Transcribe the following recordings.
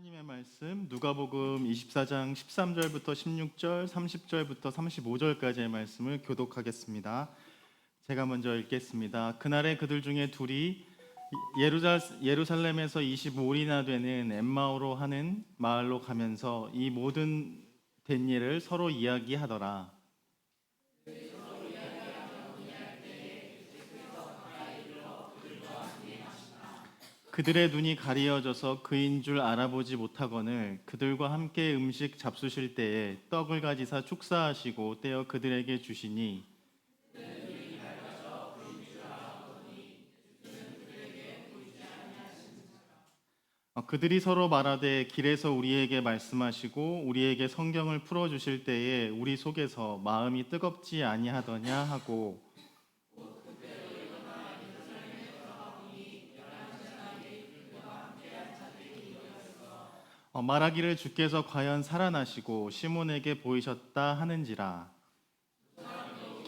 하나님의 말씀 누가복음 24장 13절부터 16절, 30절부터 35절까지의 말씀을 교독하겠습니다. 제가 먼저 읽겠습니다. 그날에 그들 중에 둘이 예루살렘에서 25리나 되는 엠마오로 하는 마을로 가면서 이 모든 된 일을 서로 이야기하더라. 그들의 눈이 가리어져서 그인 줄 알아보지 못하거늘 그들과 함께 음식 잡수실 때에 떡을 가지사 축사하시고 떼어 그들에게 주시니 그들이 서로 말하되 길에서 우리에게 말씀하시고 우리에게 성경을 풀어 주실 때에 우리 속에서 마음이 뜨겁지 아니하더냐 하고 말하기를 주께서 과연 살아나시고 시몬에게 보이셨다 하는지라.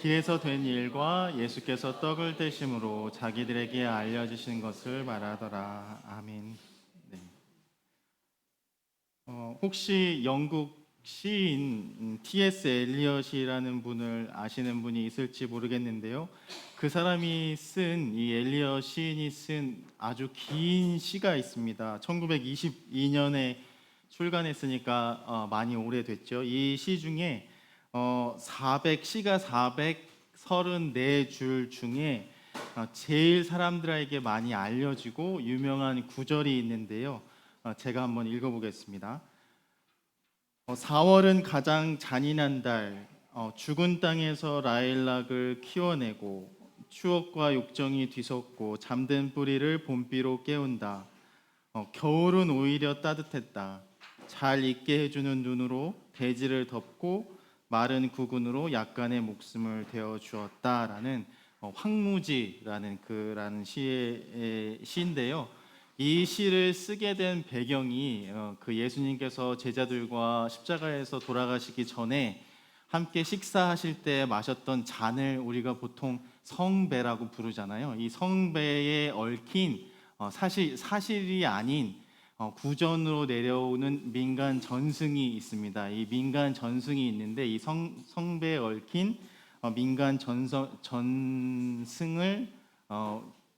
길에서 된 일과 예수께서 떡을 떼심으로 자기들에게 알려주신 것을 말하더라. 아멘. 네. 혹시 영국 시인 T.S. 엘리엇이라는 분을 아시는 분이 있을지 모르겠는데요. 그 사람이 쓴 이 엘리엇 시인이 쓴 아주 긴 시가 있습니다. 1922년에 출간했으니까 많이 오래됐죠. 이 시 중에 시가 434줄 중에 제일 사람들에게 많이 알려지고 유명한 구절이 있는데요. 제가 한번 읽어보겠습니다. 4월은 가장 잔인한 달, 죽은 땅에서 라일락을 키워내고 추억과 욕정이 뒤섞고 잠든 뿌리를 봄비로 깨운다. 겨울은 오히려 따뜻했다. 잘 익게 해주는 눈으로 대지를 덮고 마른 구근으로 약간의 목숨을 데워 주었다라는 황무지라는 시인데요. 이 시를 쓰게 된 배경이 그 예수님께서 제자들과 십자가에서 돌아가시기 전에 함께 식사하실 때 마셨던 잔을 우리가 보통 성배라고 부르잖아요. 이 성배에 얽힌 사실이 아닌 구전으로 내려오는 민간 전승이 있습니다. 이 민간 전승이 있는데 이 성배에 얽힌 민간 전승을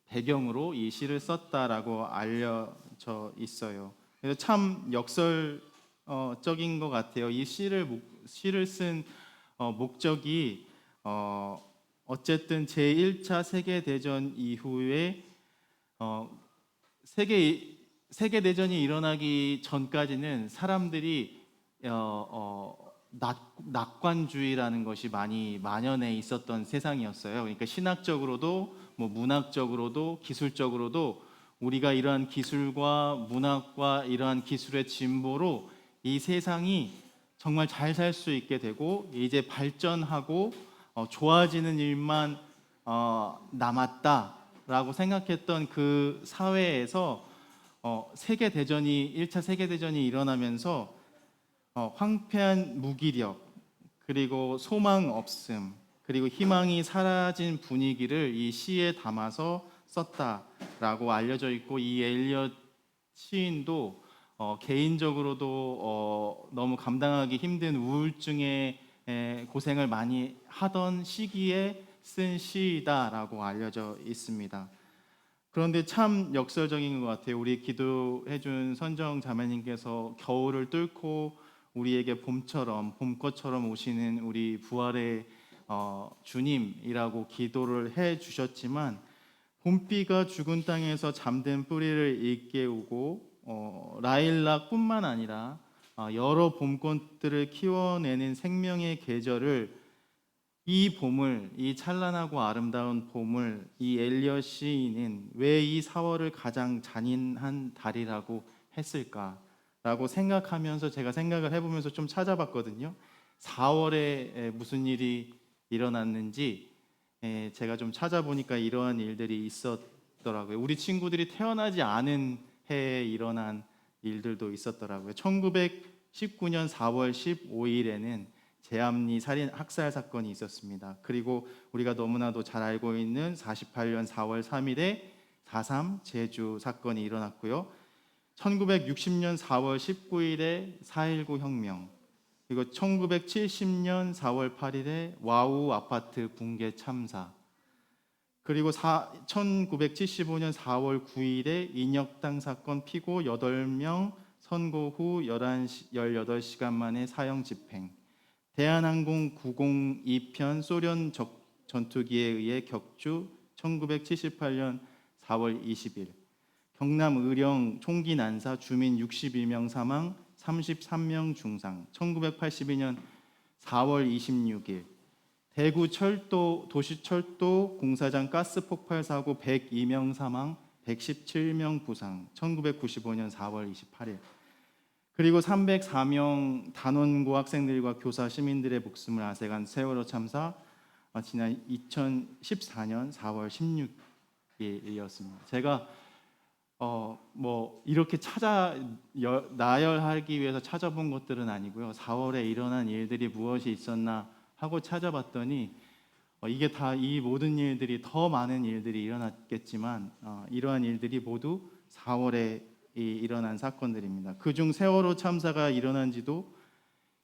배경으로 이 시를 썼다라고 알려져 있어요. 그래서 참 역설적인 것 같아요. 이 시를 쓴 목적이 어쨌든 제1차 세계대전 이후에 세계대전이 일어나기 전까지는 사람들이 낙관주의라는 것이 많이 만연해 있었던 세상이었어요. 그러니까 신학적으로도 문학적으로도 기술적으로도 우리가 이러한 기술과 문학과 이러한 기술의 진보로 이 세상이 정말 잘 살 수 있게 되고 이제 발전하고 좋아지는 일만 남았다라고 생각했던 그 사회에서 1차 세계대전이 일어나면서 황폐한 무기력 그리고 소망 없음 그리고 희망이 사라진 분위기를 이 시에 담아서 썼다라고 알려져 있고 이 엘리엇 시인도 개인적으로도 너무 감당하기 힘든 우울증에 고생을 많이 하던 시기에 쓴 시다라고 알려져 있습니다. 그런데 참 역설적인 것 같아요. 우리 기도해준 선정 자매님께서 겨울을 뚫고 우리에게 봄꽃처럼 오시는 우리 부활의 주님이라고 기도를 해주셨지만 봄비가 죽은 땅에서 잠든 뿌리를 일깨우고 라일락뿐만 아니라 여러 봄꽃들을 키워내는 생명의 계절을 이 봄을, 이 찬란하고 아름다운 봄을 이 엘리엇 시인은 왜 이 4월을 가장 잔인한 달이라고 했을까라고 생각하면서 제가 생각을 해보면서 좀 찾아봤거든요. 4월에 무슨 일이 일어났는지 제가 좀 찾아보니까 이러한 일들이 있었더라고요. 우리 친구들이 태어나지 않은 해에 일어난 일들도 있었더라고요. 1919년 4월 15일에는 제암리 살인 학살 사건이 있었습니다. 그리고 우리가 너무나도 잘 알고 있는 48년 4월 3일에 4.3 제주 사건이 일어났고요. 1960년 4월 19일에 4.19 혁명, 그리고 1970년 4월 8일에 와우 아파트 붕괴 참사, 그리고 1975년 4월 9일에 인혁당 사건 피고 8명 선고 후 18시간 만에 사형 집행, 대한항공 902편 소련 전투기에 의해 격추 1978년 4월 20일, 경남 의령 총기 난사 주민 61명 사망 33명 중상 1982년 4월 26일, 대구 도시철도 공사장 가스 폭발 사고 102명 사망 117명 부상 1995년 4월 28일, 그리고 304명 단원고 학생들과 교사 시민들의 목숨을 앗아간 세월호 참사 지난 2014년 4월 16일이었습니다. 제가 이렇게 나열하기 위해서 찾아본 것들은 아니고요. 4월에 일어난 일들이 무엇이 있었나 하고 찾아봤더니 이게 다 이 모든 일들이 더 많은 일들이 일어났겠지만 이러한 일들이 모두 4월에 일어난 사건들입니다. 그중 세월호 참사가 일어난 지도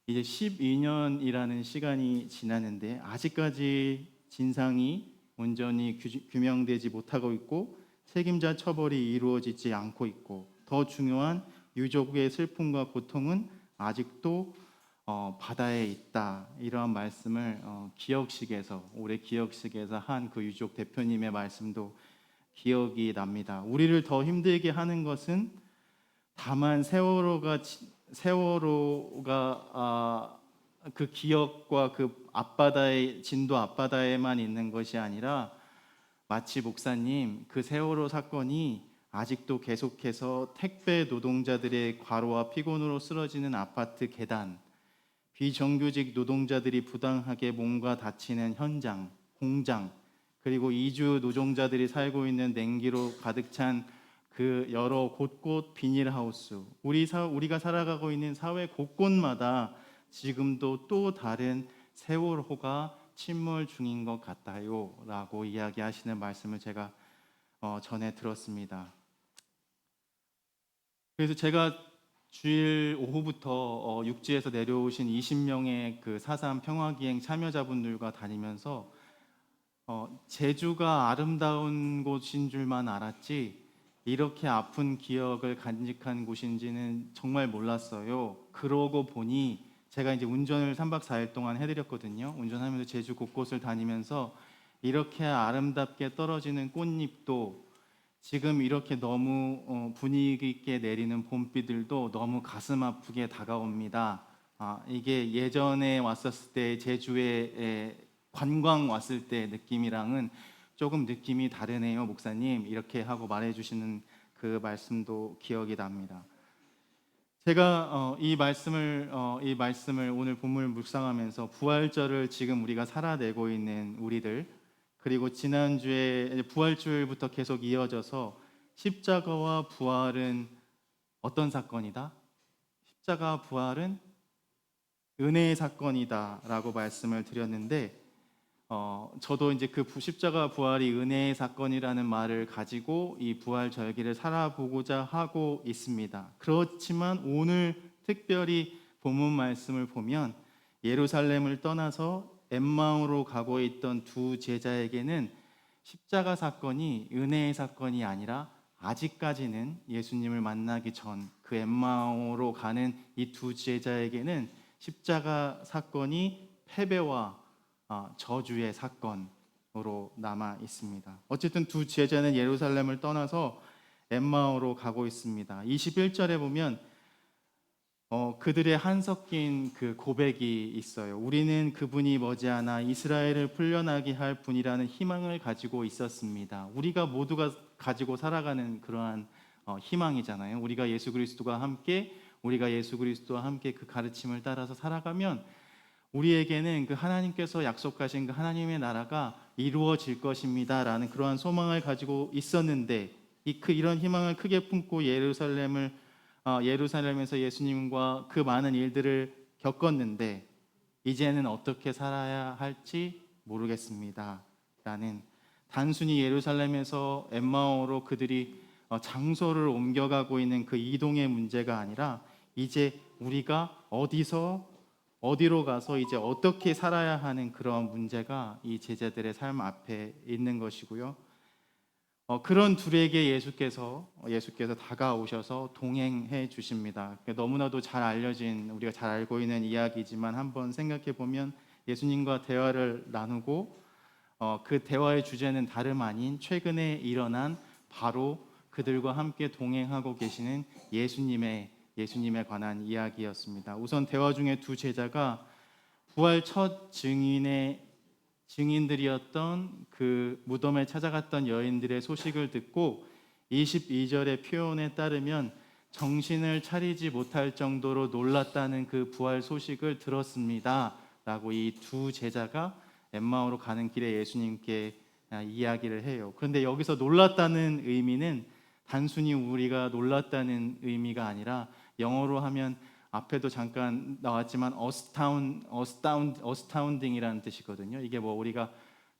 이제 12년이라는 시간이 지났는데 아직까지 진상이 온전히 규명되지 못하고 있고 책임자 처벌이 이루어지지 않고 있고, 더 중요한 유족의 슬픔과 고통은 아직도 바다에 있다. 이러한 말씀을 올해 기억식에서 한 그 유족 대표님의 말씀도 기억이 납니다. 우리를 더 힘들게 하는 것은 다만 세월호가 그 기억과 그 앞바다의 진도 앞바다에만 있는 것이 아니라, 마치 목사님, 그 세월호 사건이 아직도 계속해서 택배 노동자들의 과로와 피곤으로 쓰러지는 아파트 계단, 비정규직 노동자들이 부당하게 몸과 다치는 현장, 공장, 그리고 이주 노동자들이 살고 있는 냉기로 가득 찬 그 여러 곳곳 비닐하우스, 우리가 살아가고 있는 사회 곳곳마다 지금도 또 다른 세월호가 침몰 중인 것 같아요 라고 이야기하시는 말씀을 제가 전에 들었습니다. 그래서 제가 주일 오후부터 육지에서 내려오신 20명의 그 4.3 평화기행 참여자분들과 다니면서 제주가 아름다운 곳인 줄만 알았지 이렇게 아픈 기억을 간직한 곳인지는 정말 몰랐어요. 그러고 보니 제가 이제 운전을 3박 4일 동안 해드렸거든요. 운전하면서 제주 곳곳을 다니면서 이렇게 아름답게 떨어지는 꽃잎도, 지금 이렇게 너무 분위기 있게 내리는 봄비들도 너무 가슴 아프게 다가옵니다. 이게 예전에 왔었을 때 제주에 관광 왔을 때 느낌이랑은 조금 느낌이 다르네요, 목사님. 이렇게 하고 말해주시는 그 말씀도 기억이 납니다. 제가 이 말씀을 오늘 본문을 묵상하면서 부활절을 지금 우리가 살아내고 있는 우리들, 그리고 지난주에 부활주일부터 계속 이어져서 십자가와 부활은 어떤 사건이다? 십자가 부활은 은혜의 사건이다라고 말씀을 드렸는데, 저도 이제 그 십자가 부활이 은혜의 사건이라는 말을 가지고 이 부활 절기를 살아보고자 하고 있습니다. 그렇지만 오늘 특별히 본문 말씀을 보면 예루살렘을 떠나서 엠마오로 가고 있던 두 제자에게는 십자가 사건이 은혜의 사건이 아니라 아직까지는 예수님을 만나기 전 그 엠마오로 가는 이 두 제자에게는 십자가 사건이 패배와 저주의 사건으로 남아 있습니다. 어쨌든 두 제자는 예루살렘을 떠나서 엠마오로 가고 있습니다. 21절에 보면 그들의 한섞인 그 고백이 있어요. 우리는 그분이 머지않아 이스라엘을 풀려나게 할 분이라는 희망을 가지고 있었습니다. 우리가 모두가 가지고 살아가는 그러한 희망이잖아요. 우리가 예수 그리스도와 함께 그 가르침을 따라서 살아가면 우리에게는 그 하나님께서 약속하신 그 하나님의 나라가 이루어질 것입니다라는 그러한 소망을 가지고 있었는데, 이런 희망을 크게 품고 예루살렘에서 예수님과 그 많은 일들을 겪었는데 이제는 어떻게 살아야 할지 모르겠습니다 라는, 단순히 예루살렘에서 엠마오로 그들이 장소를 옮겨가고 있는 그 이동의 문제가 아니라 이제 우리가 어디로 가서 이제 어떻게 살아야 하는 그런 문제가 이 제자들의 삶 앞에 있는 것이고요. 그런 둘에게 예수께서 다가오셔서 동행해 주십니다. 너무나도 잘 알려진, 우리가 잘 알고 있는 이야기지만 한번 생각해 보면 예수님과 대화를 나누고 그 대화의 주제는 다름 아닌 최근에 일어난 바로 그들과 함께 동행하고 계시는 예수님에 관한 이야기였습니다. 우선 대화 중에 두 제자가 부활 첫 증인들이었던 그 무덤에 찾아갔던 여인들의 소식을 듣고 22절의 표현에 따르면 정신을 차리지 못할 정도로 놀랐다는 그 부활 소식을 들었습니다. 라고 이 두 제자가 엠마오로 가는 길에 예수님께 이야기를 해요. 그런데 여기서 놀랐다는 의미는 단순히 우리가 놀랐다는 의미가 아니라 영어로 하면 앞에도 잠깐 나왔지만 astounding이라는 뜻이거든요. 이게 뭐 우리가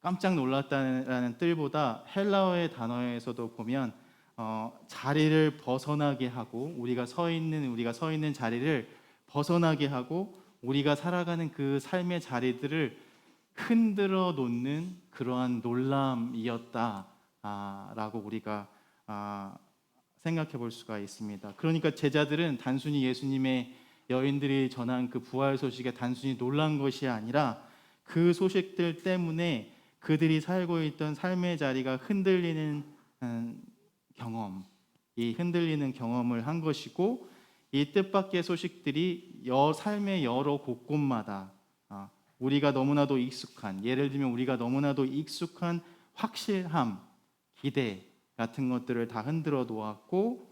깜짝 놀랐다는 뜻보다 헬라어의 단어에서도 보면 자리를 벗어나게 하고 우리가 서 있는 자리를 벗어나게 하고 우리가 살아가는 그 삶의 자리들을 흔들어 놓는 그러한 놀람이었다라고 우리가 생각해 볼 수가 있습니다. 그러니까 제자들은 단순히 예수님의 여인들이 전한 그 부활 소식에 단순히 놀란 것이 아니라 그 소식들 때문에 그들이 살고 있던 삶의 자리가 흔들리는 이 흔들리는 경험을 한 것이고 이 뜻밖의 소식들이 삶의 여러 곳곳마다 우리가 너무나도 익숙한, 예를 들면 우리가 너무나도 익숙한 확실함, 기대 같은 것들을 다 흔들어 놓았고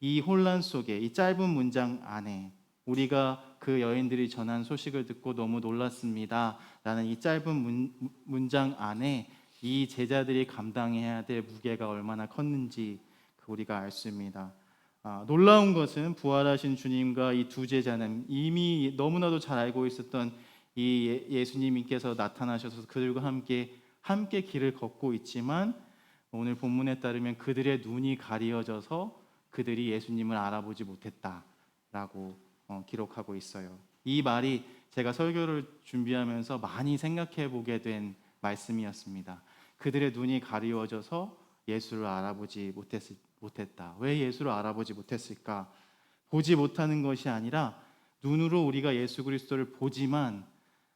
이 혼란 속에 이 짧은 문장 안에 우리가 그 여인들이 전한 소식을 듣고 너무 놀랐습니다 라는 이 짧은 문장 안에 이 제자들이 감당해야 될 무게가 얼마나 컸는지 우리가 알 수 있습니다. 놀라운 것은 부활하신 주님과 이 두 제자는 이미 너무나도 잘 알고 있었던 이 예수님께서 나타나셔서 그들과 함께 길을 걷고 있지만 오늘 본문에 따르면 그들의 눈이 가리어져서 그들이 예수님을 알아보지 못했다라고 기록하고 있어요. 이 말이 제가 설교를 준비하면서 많이 생각해 보게 된 말씀이었습니다. 그들의 눈이 가리워져서 예수를 알아보지 못했다. 왜 예수를 알아보지 못했을까? 보지 못하는 것이 아니라 눈으로 우리가 예수 그리스도를 보지만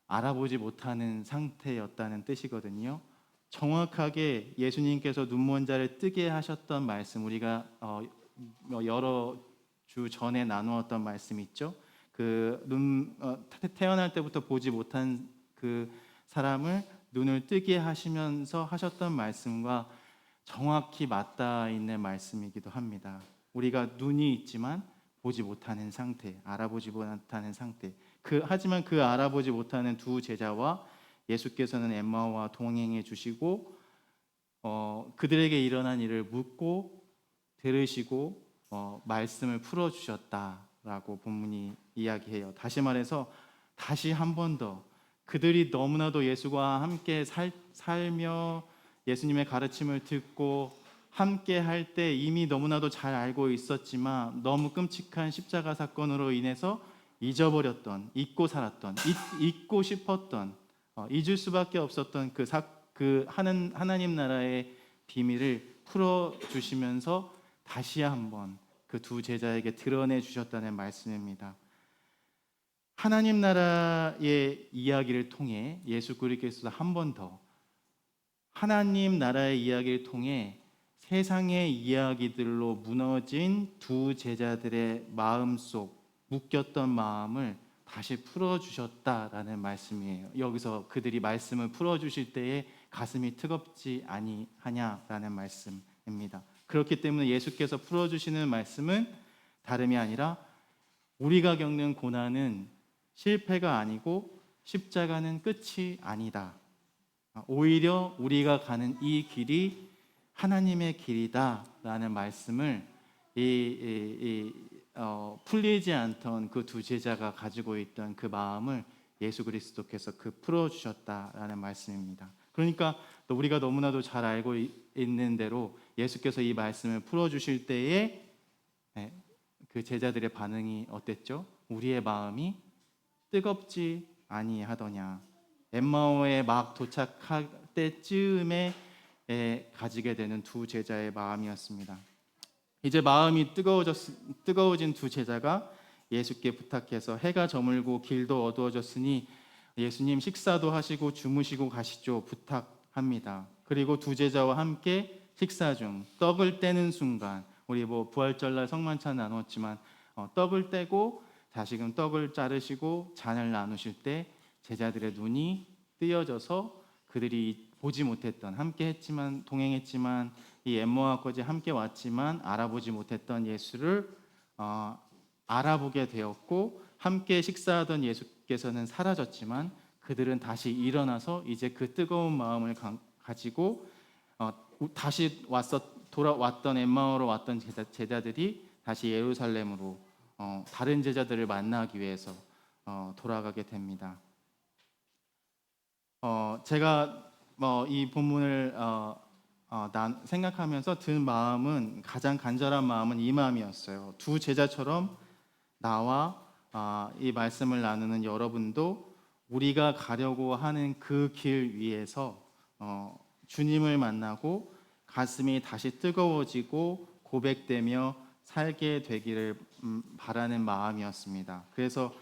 알아보지 못하는 상태였다는 뜻이거든요. 정확하게 예수님께서 눈먼 자를 뜨게 하셨던 말씀, 우리가 여러 주 전에 나누었던 말씀 있죠. 태어날 때부터 보지 못한 그 사람을 눈을 뜨게 하시면서 하셨던 말씀과 정확히 맞닿아 있는 말씀이기도 합니다. 우리가 눈이 있지만 보지 못하는 상태, 알아보지 못하는 상태. 하지만 그 알아보지 못하는 두 제자와 예수께서는 엠마오와 동행해 주시고 그들에게 일어난 일을 묻고 들으시고 말씀을 풀어 주셨다라고 본문이 이야기해요. 다시 말해서 다시 한 번 더 그들이 너무나도 예수와 함께 살며 예수님의 가르침을 듣고 함께 할 때 이미 너무나도 잘 알고 있었지만 너무 끔찍한 십자가 사건으로 인해서 잊어버렸던, 잊고 살았던, 잊고 싶었던, 잊을 수밖에 없었던 그 하나님 나라의 비밀을 풀어 주시면서 다시 한번 그 두 제자에게 드러내 주셨다는 말씀입니다. 하나님 나라의 이야기를 통해 예수 그리스도께서 한 번 더 하나님 나라의 이야기를 통해 세상의 이야기들로 무너진 두 제자들의 마음속 묶였던 마음을 다시 풀어주셨다라는 말씀이에요. 여기서 그들이 말씀을 풀어주실 때에 가슴이 뜨겁지 아니하냐라는 말씀입니다. 그렇기 때문에 예수께서 풀어주시는 말씀은 다름이 아니라 우리가 겪는 고난은 실패가 아니고 십자가는 끝이 아니다. 오히려 우리가 가는 이 길이 하나님의 길이다라는 말씀을 풀리지 않던 그 두 제자가 가지고 있던 그 마음을 예수 그리스도께서 풀어주셨다라는 말씀입니다. 그러니까 우리가 너무나도 잘 알고 있는 대로 예수께서 이 말씀을 풀어주실 때에 그 제자들의 반응이 어땠죠? 우리의 마음이 뜨겁지 아니하더냐. 엠마오에 막 도착할 때쯤에 가지게 되는 두 제자의 마음이었습니다. 이제 마음이 뜨거워진 두 제자가 예수께 부탁해서 해가 저물고 길도 어두워졌으니 예수님 식사도 하시고 주무시고 가시죠 부탁합니다. 그리고 두 제자와 함께 식사 중 떡을 떼는 순간, 우리 부활절날 성만찬 나눴지만 떡을 떼고 다시금 떡을 자르시고 잔을 나누실 때 제자들의 눈이 뜨여져서 그들이 보지 못했던, 함께 했지만 동행했지만 이 엠마오까지 함께 왔지만 알아보지 못했던 예수를 알아보게 되었고, 함께 식사하던 예수께서는 사라졌지만 그들은 다시 일어나서 이제 그 뜨거운 마음을 가지고 다시 돌아왔던 엠마오로 왔던 제자들이 다시 예루살렘으로 다른 제자들을 만나기 위해서 돌아가게 됩니다. 제가 이 본문을 생각하면서 든 마음은, 가장 간절한 마음은 이 마음이었어요. 두 제자처럼 나와 이 말씀을 나누는 여러분도 우리가 가려고 하는 그 길 위에서 주님을 만나고 가슴이 다시 뜨거워지고 고백되며 살게 되기를 바라는 마음이었습니다. 그래서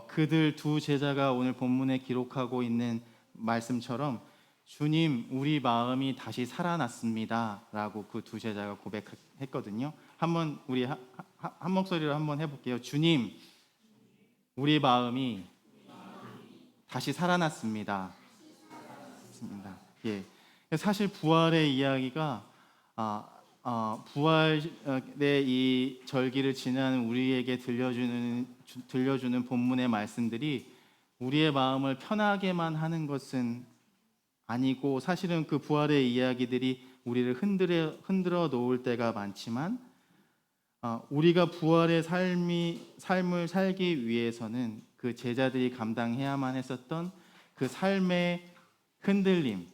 그들 두 제자가 오늘 본문에 기록하고 있는 말씀처럼 주님, 우리 마음이 다시 살아났습니다 라고 그 두 제자가 고백했거든요. 한번 우리 한 목소리로 한번 해볼게요. 주님, 우리 마음이 다시 살아났습니다. 예. 사실 부활의 이야기가 부활의 이 절기를 지나는 우리에게 들려주는 본문의 말씀들이 우리의 마음을 편하게만 하는 것은 아니고, 사실은 그 부활의 이야기들이 우리를 흔들어 놓을 때가 많지만 우리가 부활의 삶을 살기 위해서는 그 제자들이 감당해야만 했었던 그 삶의 흔들림,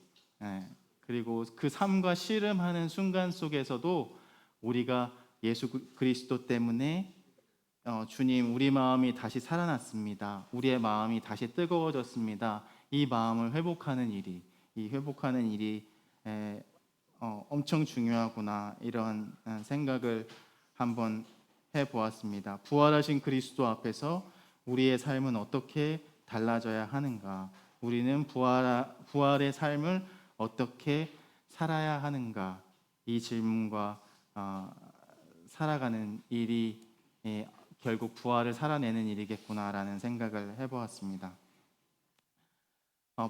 그리고 그 삶과 씨름하는 순간 속에서도 우리가 예수 그리스도 때문에 주님, 우리 마음이 다시 살아났습니다. 우리의 마음이 다시 뜨거워졌습니다. 이 마음을 회복하는 일이 엄청 중요하구나, 이런 생각을 한번 해보았습니다. 부활하신 그리스도 앞에서 우리의 삶은 어떻게 달라져야 하는가? 우리는 부활의 삶을 어떻게 살아야 하는가? 이 질문과 살아가는 일이 결국 부활을 살아내는 일이겠구나라는 생각을 해보았습니다.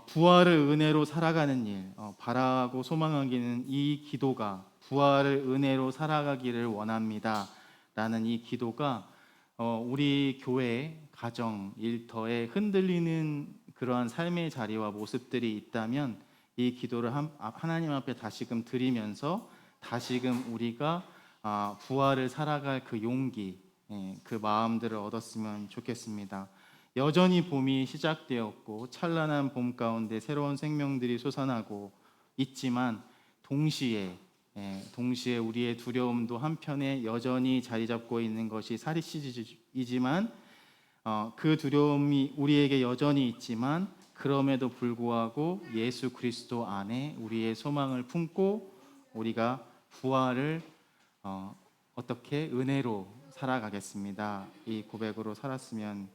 부활을 은혜로 살아가는 일, 바라고 소망하기는 이 기도가, 부활을 은혜로 살아가기를 원합니다 라는 이 기도가 우리 교회, 가정, 일터에 흔들리는 그러한 삶의 자리와 모습들이 있다면 이 기도를 하나님 앞에 다시금 드리면서 다시금 우리가 부활을 살아갈 그 용기, 그 마음들을 얻었으면 좋겠습니다. 여전히 봄이 시작되었고 찬란한 봄 가운데 새로운 생명들이 솟아나고 있지만 동시에 우리의 두려움도 한편에 여전히 자리 잡고 있는 것이 사리시이지만 그 두려움이 우리에게 여전히 있지만, 그럼에도 불구하고 예수 그리스도 안에 우리의 소망을 품고 우리가 부활을 어떻게 은혜로 살아가겠습니다. 이 고백으로 살았으면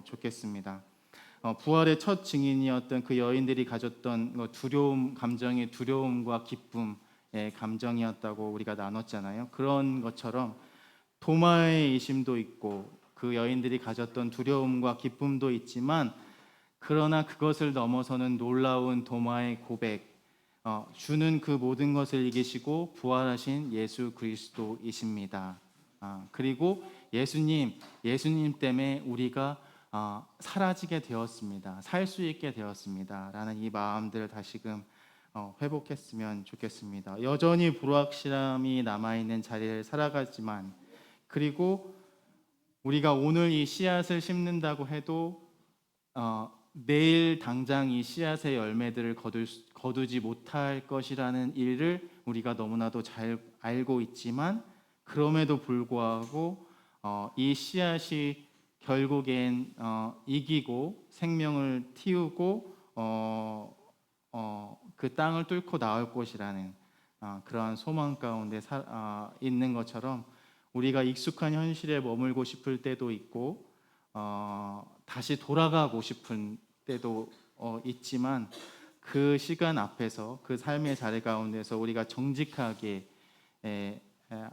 좋겠습니다. 부활의 첫 증인이었던 그 여인들이 가졌던 감정이 두려움과 기쁨의 감정이었다고 우리가 나눴잖아요. 그런 것처럼 도마의 이심도 있고 그 여인들이 가졌던 두려움과 기쁨도 있지만, 그러나 그것을 넘어서는 놀라운 도마의 고백, 주는 그 모든 것을 이기시고 부활하신 예수 그리스도이십니다. 그리고 예수님 때문에 우리가 사라지게 되었습니다. 살 수 있게 되었습니다 라는 이 마음들을 다시금 회복했으면 좋겠습니다. 여전히 불확실함이 남아있는 자리를 살아가지만, 그리고 우리가 오늘 이 씨앗을 심는다고 해도 내일 당장 이 씨앗의 열매들을 거두지 못할 것이라는 일을 우리가 너무나도 잘 알고 있지만 그럼에도 불구하고 이 씨앗이 결국엔 이기고 생명을 틔우고 그 땅을 뚫고 나올 것이라는 그러한 소망 가운데 있는 것처럼 우리가 익숙한 현실에 머물고 싶을 때도 있고 다시 돌아가고 싶은 때도 있지만 그 시간 앞에서 그 삶의 자리 가운데서 우리가 정직하게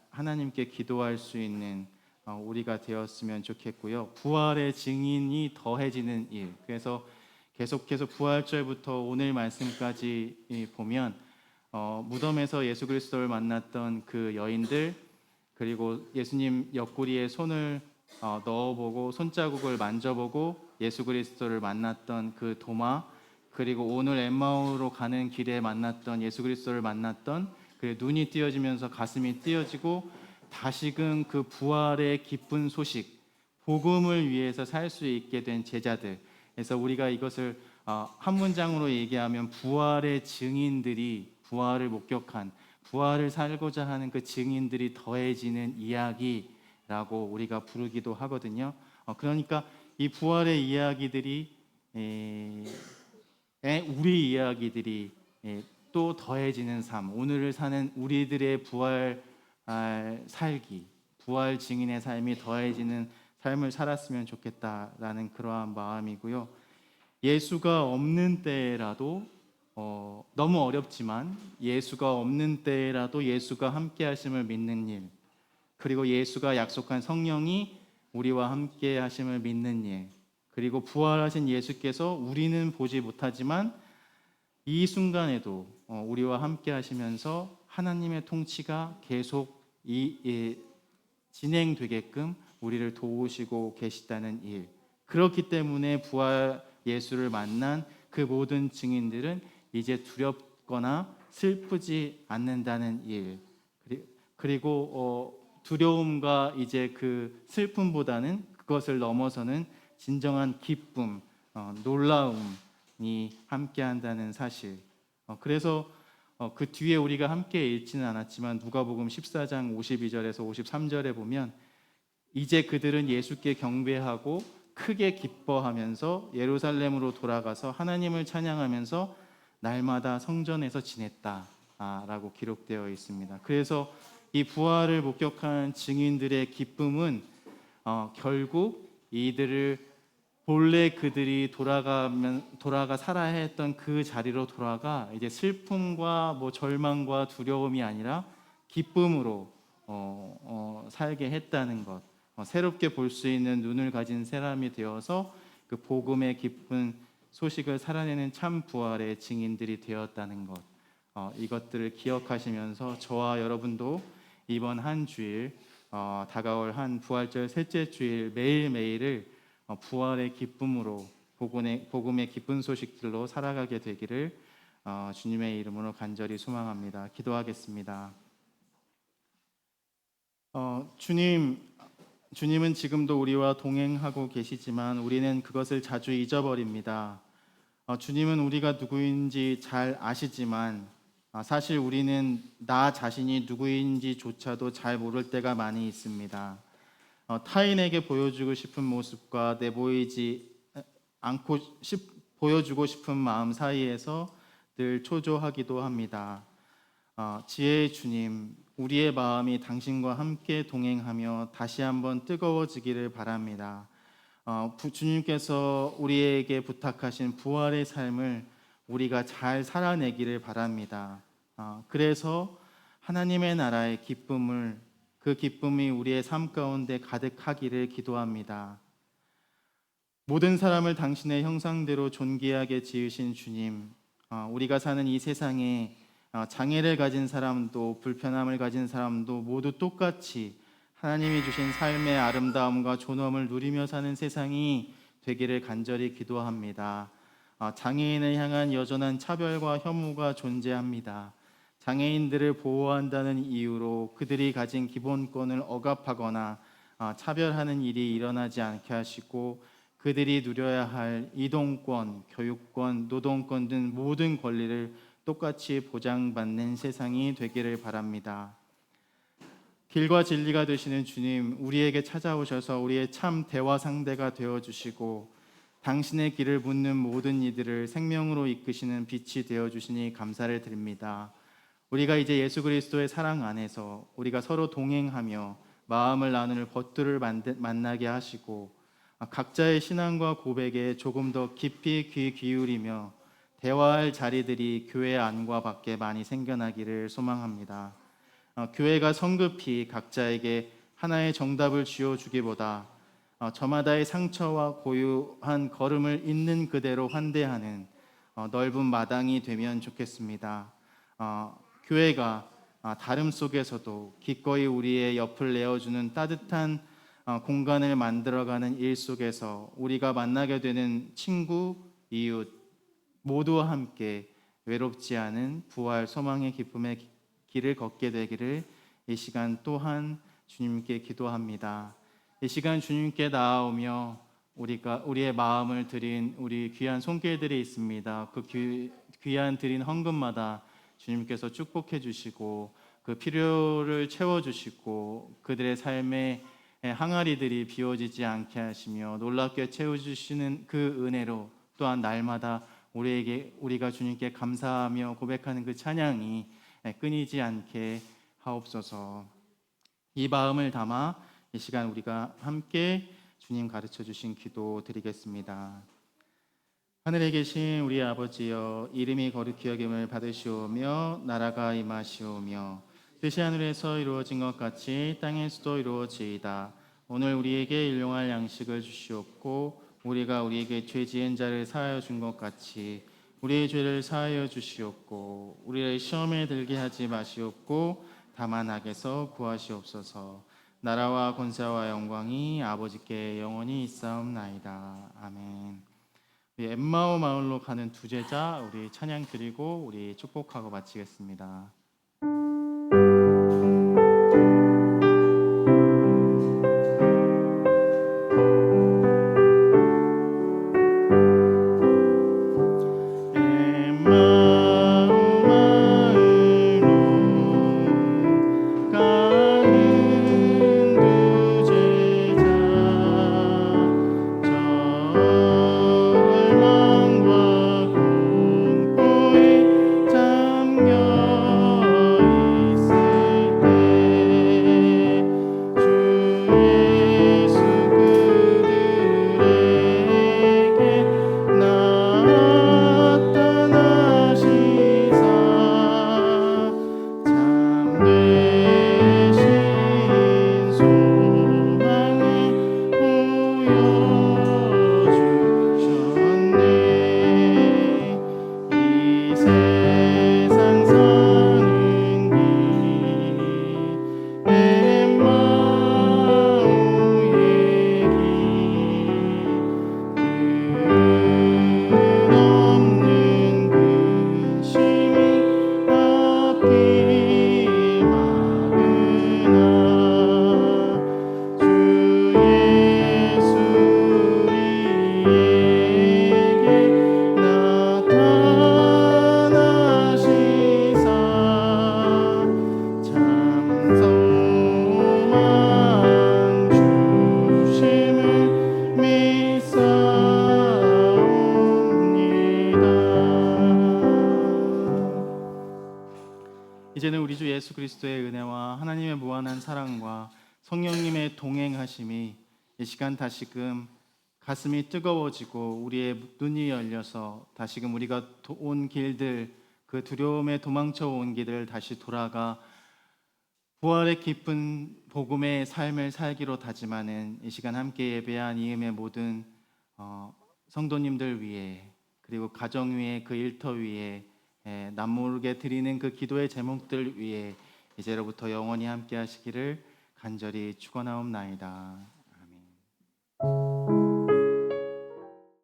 하나님께 기도할 수 있는 우리가 되었으면 좋겠고요. 부활의 증인이 더해지는 일. 그래서 계속해서 부활절부터 오늘 말씀까지 보면 무덤에서 예수 그리스도를 만났던 그 여인들, 그리고 예수님 옆구리에 손을 넣어보고 손자국을 만져보고 예수 그리스도를 만났던 그 도마, 그리고 오늘 엠마오로 가는 길에 만났던 예수 그리스도를 만났던 그 눈이 띄어지면서 가슴이 띄어지고 다시금 그 부활의 기쁜 소식, 복음을 위해서 살 수 있게 된 제자들. 그래서 우리가 이것을 한 문장으로 얘기하면 부활의 증인들이 부활을 목격한, 부활을 살고자 하는 그 증인들이 더해지는 이야기라고 우리가 부르기도 하거든요. 그러니까 이 부활의 이야기들이 우리 이야기들이 또 더해지는 삶, 오늘을 사는 우리들의 부활 살기, 부활 증인의 삶이 더해지는 삶을 살았으면 좋겠다라는 그러한 마음이고요. 예수가 없는 때라도 너무 어렵지만 예수가 없는 때라도 예수가 함께 하심을 믿는 일, 그리고 예수가 약속한 성령이 우리와 함께 하심을 믿는 일, 그리고 부활하신 예수께서 우리는 보지 못하지만 이 순간에도 우리와 함께 하시면서 하나님의 통치가 계속 진행되게끔 우리를 도우시고 계시다는 일. 그렇기 때문에 부활 예수를 만난 그 모든 증인들은 이제 두렵거나 슬프지 않는다는 일. 그리고 두려움과 이제 그 슬픔보다는 그것을 넘어서는 진정한 기쁨, 놀라움이 함께한다는 사실. 그래서 그 뒤에 우리가 함께 읽지는 않았지만 누가복음 14장 52절에서 53절에 보면 이제 그들은 예수께 경배하고 크게 기뻐하면서 예루살렘으로 돌아가서 하나님을 찬양하면서 날마다 성전에서 지냈다라고 기록되어 있습니다. 그래서 이 부활을 목격한 증인들의 기쁨은 결국 이들을 본래 그들이 돌아가 살아야 했던 그 자리로 돌아가 이제 슬픔과 뭐 절망과 두려움이 아니라 기쁨으로 살게 했다는 것, 새롭게 볼 수 있는 눈을 가진 사람이 되어서 그 복음의 기쁜 소식을 살아내는 참 부활의 증인들이 되었다는 것, 이것들을 기억하시면서 저와 여러분도 이번 한 주일 다가올 한 부활절 셋째 주일 매일매일을 부활의 기쁨으로 복음의 기쁜 소식들로 살아가게 되기를 주님의 이름으로 간절히 소망합니다. 기도하겠습니다. 주님은 지금도 우리와 동행하고 계시지만 우리는 그것을 자주 잊어버립니다. 주님은 우리가 누구인지 잘 아시지만 사실 우리는 나 자신이 누구인지조차도 잘 모를 때가 많이 있습니다. 타인에게 보여주고 싶은 모습과 내보이지 않고 보여주고 싶은 마음 사이에서 늘 초조하기도 합니다. 지혜의 주님, 우리의 마음이 당신과 함께 동행하며 다시 한번 뜨거워지기를 바랍니다. 주님께서 우리에게 부탁하신 부활의 삶을 우리가 잘 살아내기를 바랍니다. 그래서 하나님의 나라의 기쁨을, 그 기쁨이 우리의 삶 가운데 가득하기를 기도합니다. 모든 사람을 당신의 형상대로 존귀하게 지으신 주님, 우리가 사는 이 세상에 장애를 가진 사람도 불편함을 가진 사람도 모두 똑같이 하나님이 주신 삶의 아름다움과 존엄을 누리며 사는 세상이 되기를 간절히 기도합니다. 장애인을 향한 여전한 차별과 혐오가 존재합니다. 장애인들을 보호한다는 이유로 그들이 가진 기본권을 억압하거나 차별하는 일이 일어나지 않게 하시고 그들이 누려야 할 이동권, 교육권, 노동권 등 모든 권리를 똑같이 보장받는 세상이 되기를 바랍니다. 길과 진리가 되시는 주님, 우리에게 찾아오셔서 우리의 참 대화 상대가 되어주시고 당신의 길을 묻는 모든 이들을 생명으로 이끄시는 빛이 되어주시니 감사를 드립니다. 우리가 이제 예수 그리스도의 사랑 안에서 우리가 서로 동행하며 마음을 나눌 벗들을 만나게 하시고 각자의 신앙과 고백에 조금 더 깊이 귀 기울이며 대화할 자리들이 교회 안과 밖에 많이 생겨나기를 소망합니다. 교회가 성급히 각자에게 하나의 정답을 쥐어주기보다 저마다의 상처와 고유한 걸음을 있는 그대로 환대하는 넓은 마당이 되면 좋겠습니다. 교회가 다름 속에서도 기꺼이 우리의 옆을 내어주는 따뜻한 공간을 만들어가는 일 속에서 우리가 만나게 되는 친구, 이웃 모두와 함께 외롭지 않은 부활 소망의 기쁨의 길을 걷게 되기를 이 시간 또한 주님께 기도합니다. 이 시간 주님께 나아오며 우리의 마음을 드린 우리 귀한 손길들이 있습니다. 그 귀한 드린 헌금마다 주님께서 축복해 주시고 그 필요를 채워 주시고 그들의 삶의 항아리들이 비워지지 않게 하시며 놀랍게 채워 주시는 그 은혜로 또한 날마다 우리가 주님께 감사하며 고백하는 그 찬양이 끊이지 않게 하옵소서. 이 마음을 담아 이 시간 우리가 함께 주님 가르쳐 주신 기도 드리겠습니다. 하늘에 계신 우리 아버지여, 이름이 거룩히 여김을 받으시오며 나라가 임하시오며 뜻이 하늘에서 이루어진 것 같이 땅에서도 이루어지이다. 오늘 우리에게 일용할 양식을 주시옵고 우리가 우리에게 죄 지은 자를 사하여 준 것 같이 우리의 죄를 사하여 주시옵고 우리를 시험에 들게 하지 마시옵고 다만 악에서 구하시옵소서. 나라와 권세와 영광이 아버지께 영원히 있사옵나이다. 아멘. 우리 엠마오 마을로 가는 두 제자 우리 찬양 드리고 우리 축복하고 마치겠습니다. 이제는 우리 주 예수 그리스도의 은혜와 하나님의 무한한 사랑과 성령님의 동행하심이 이 시간 다시금 가슴이 뜨거워지고 우리의 눈이 열려서 다시금 우리가 온 길들, 그 두려움에 도망쳐 온 길을 다시 돌아가 부활의 기쁜 복음의 삶을 살기로 다짐하는 이 시간 함께 예배한 이음의 모든 성도님들 위해, 그리고 가정 위에, 그 일터 위에, 남모르게 드리는 그 기도의 제목들 위에 이제로부터 영원히 함께 하시기를 간절히 축원하옵나이다.